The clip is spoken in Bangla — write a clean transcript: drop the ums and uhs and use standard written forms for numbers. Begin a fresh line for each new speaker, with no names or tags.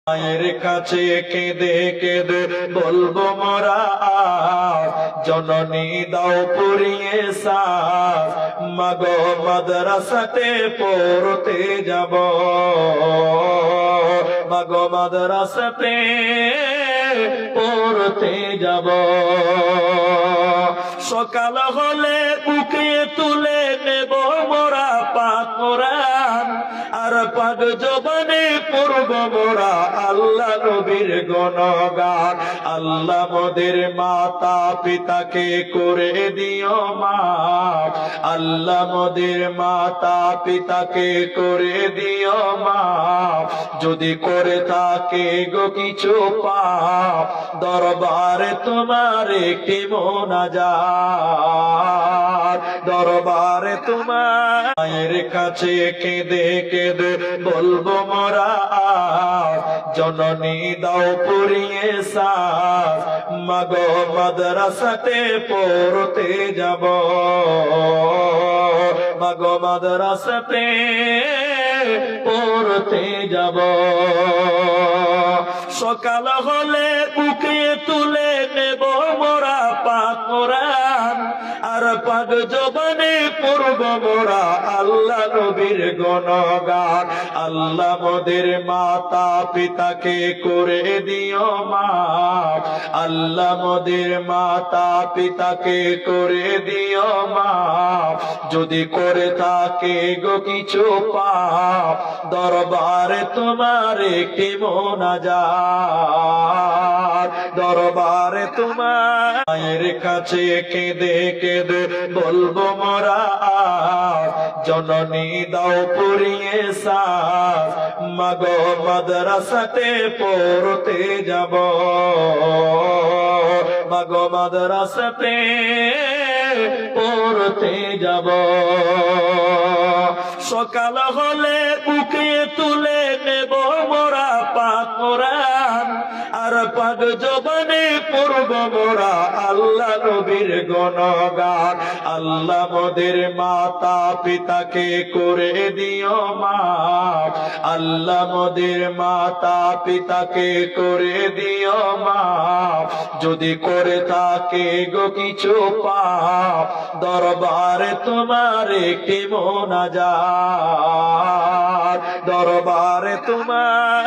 মায়ের কাছে কেঁদে কেঁদে বলবো মোরা জননী দাও পুরিয়ে সাজ মাগো মাদ্রাসাতে পড়তে যাব মাগো মাদ্রাসাতে পড়তে যাব সকাল হলে বুকে তুলে নেব মোরা পাক কোরআন আর পাক জবানে পড়ব মোরা আল্লাহ নবীর গুণগান আল্লাহ মোদের মাতা পিতাকে করে দিও মাফ আল্লাহ মোদের মাতা পিতাকে করে দিও মাফ যদি করে থাকে গো কিছু পাপ দরবারে তোমার একটি মোনাজাত দরবারে তোমার মায়ের কাছে কেঁদে কেঁদে বলবো মোরা জননী দাও পুরিয়ে সাজ মাগো মাদ্রাসাতে পড়তে যাব মাগো মাদ্রাসাতে পড়তে যাব সকাল হলে বুকে তুলে নেব মোরা পাক কোরআন আর পাক জবানে পড়ব মোরা আল্লাহ নবীর গুণগান আল্লাহ মোদের মাতা পিতাকে করে দিও মাফ আল্লাহ মোদের মাতা পিতাকে করে দিও মাফ যদি করে থাকে গো কিছু পাপ দরবারে তোমার একটি মোনাজাত দরবারে তোমার মায়ের কাছে কেঁদে কেঁদে বলবো মোরা জননী দাও পুরিয়ে সাজ মাগো মাদ্রাসাতে পড়তে যাব মাগো মাদ্রাসাতে পড়তে যাব সকাল হলে বুকে তুলে নেব মোরা পাক কোরআন আর পাক জবানে পড়ব মোরা আল্লাহ নবীর গুণগান আল্লাহ মোদের মাতা পিতাকে করে দিও মাফ আল্লাহ মোদের মাতা পিতাকে করে দিও মাফ যদি করে থাকে গো কিছু পাপ দরবারে তোমার একটি মোনাজাত দরবারে তোমার